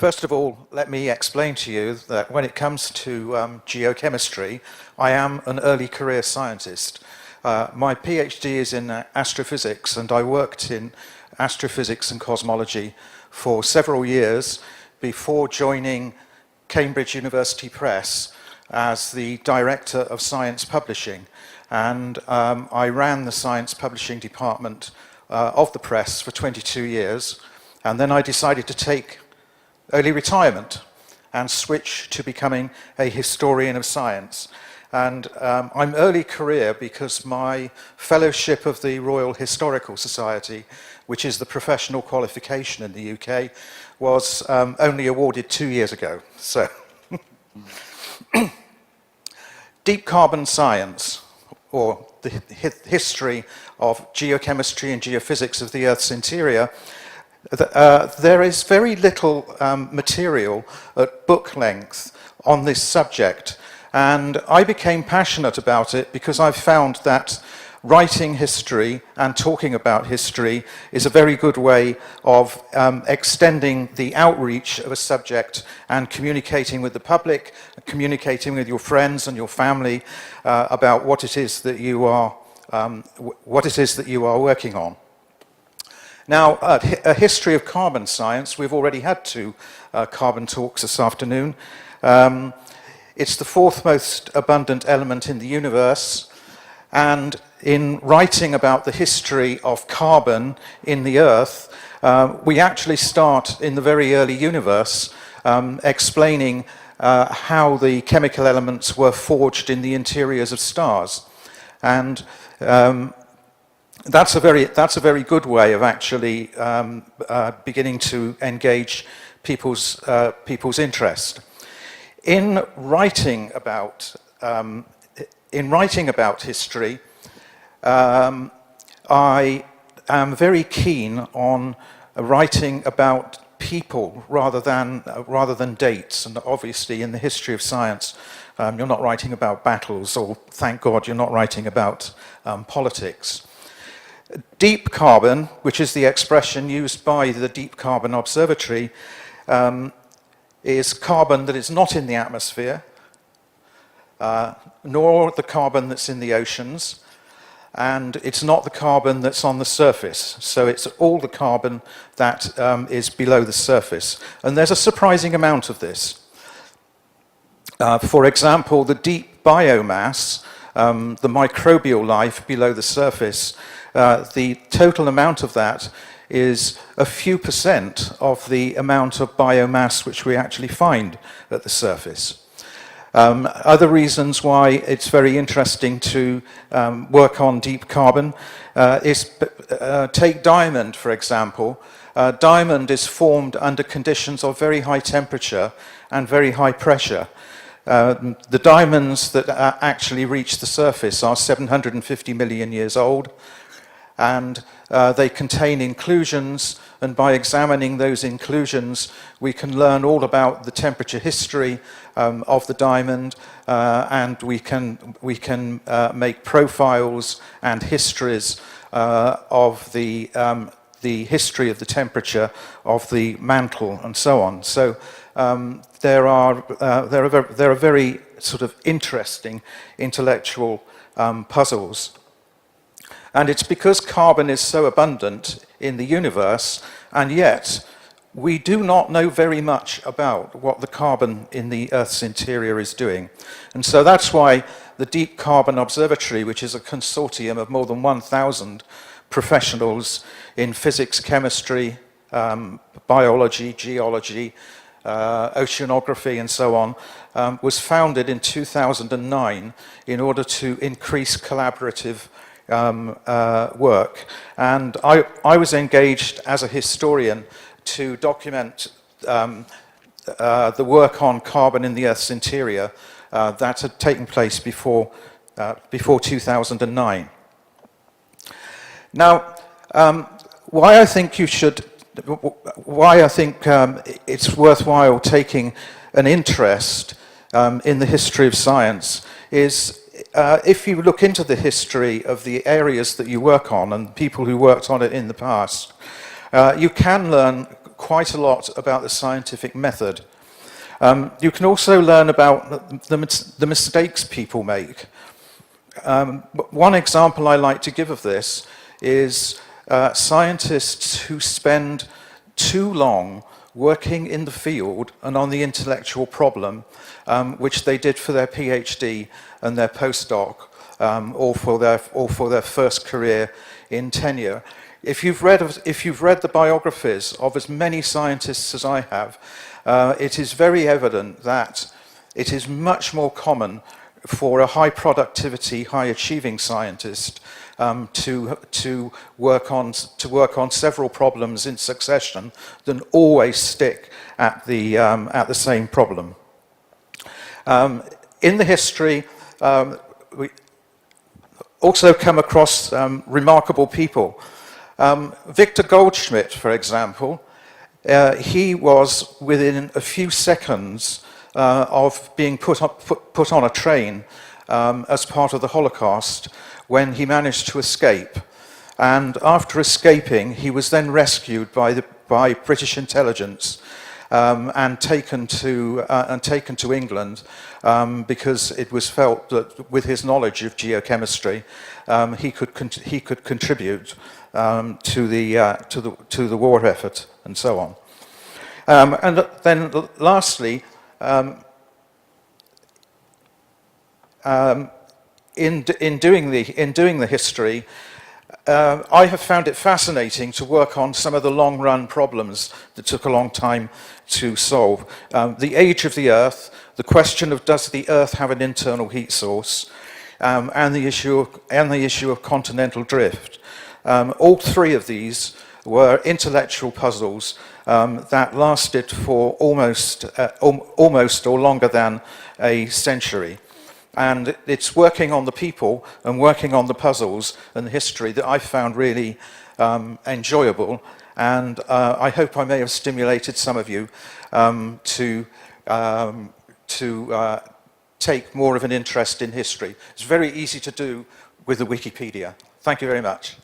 First of all, let me explain to you that when it comes to geochemistry, I am an early career scientist. My PhD is in astrophysics, and I worked in astrophysics and cosmology for several years before joining Cambridge University Press as the Director of Science Publishing. And I ran the Science Publishing Department of the Press for 22 years, and then I decided to take early retirement and switch to becoming a historian of science. And I'm early career because my fellowship of the Royal Historical Society, which is the professional qualification in the UK, was only awarded 2 years ago. So, deep carbon science, or the history of geochemistry and geophysics of the Earth's interior. There is very little material at book length on this subject, and I became passionate about it because I've found that writing history and talking about history is a very good way of extending the outreach of a subject and communicating with the public, communicating with your friends and your family about what it is that you are working on. Now, a history of carbon science. We've already had 2 carbon talks this afternoon. It's the 4th most abundant element in the universe, and in writing about the history of carbon in the Earth, we actually start in the very early universe, explaining how the chemical elements were forged in the interiors of stars. And that's a very good way of actually beginning to engage people's interest. In writing about history, I am very keen on writing about people rather than dates. And obviously, in the history of science, you're not writing about battles, or thank God, you're not writing about politics. Deep carbon, which is the expression used by the Deep Carbon Observatory, is carbon that is not in the atmosphere, nor the carbon that's in the oceans, and it's not the carbon that's on the surface. So it's all the carbon that is below the surface. And there's a surprising amount of this. For example, the deep biomass, the microbial life below the surface, the total amount of that is a few % of the amount of biomass which we actually find at the surface. Other reasons why it's very interesting to work on deep carbon is take diamond, for example. Diamond is formed under conditions of very high temperature and very high pressure. The diamonds that actually reach the surface are 750 million years old, and they contain inclusions, and by examining those inclusions we can learn all about the temperature history of the diamond, and we can make profiles and histories of the history of the temperature of the mantle and so on. So there are very sort of interesting intellectual puzzles. And it's because carbon is so abundant in the universe, and yet we do not know very much about what the carbon in the Earth's interior is doing. And so that's why the Deep Carbon Observatory, which is a consortium of more than 1,000 professionals in physics, chemistry, biology, geology, oceanography, and so on, was founded in 2009 in order to increase collaborative work. And I was engaged as a historian to document the work on carbon in the Earth's interior that had taken place before 2009. Now, why I think it's worthwhile taking an interest in the history of science is if you look into the history of the areas that you work on and people who worked on it in the past, you can learn quite a lot about the scientific method. You can also learn about the mistakes people make. One example I like to give of this is scientists who spend too long working in the field and on the intellectual problem, which they did for their PhD and their postdoc, or for their first career in tenure. If you've read the biographies of as many scientists as I have, it is very evident that it is much more common for a high productivity, high achieving scientist to work on several problems in succession than always stick at the same problem. In the history, we also come across remarkable people. Victor Goldschmidt, for example, he was within a few seconds of being put on a train as part of the Holocaust when he managed to escape. And after escaping, he was then rescued by British intelligence and taken to England because it was felt that with his knowledge of geochemistry, he could contribute to the war effort and so on. And then lastly, in doing the history, I have found it fascinating to work on some of the long-run problems that took a long time to solve. The age of the Earth, the question of does the Earth have an internal heat source, and the issue of continental drift. All three of these were intellectual puzzles that lasted for almost or longer than a century. And it's working on the people and working on the puzzles and the history that I found really enjoyable. And I hope I may have stimulated some of you to take more of an interest in history. It's very easy to do with the Wikipedia. Thank you very much.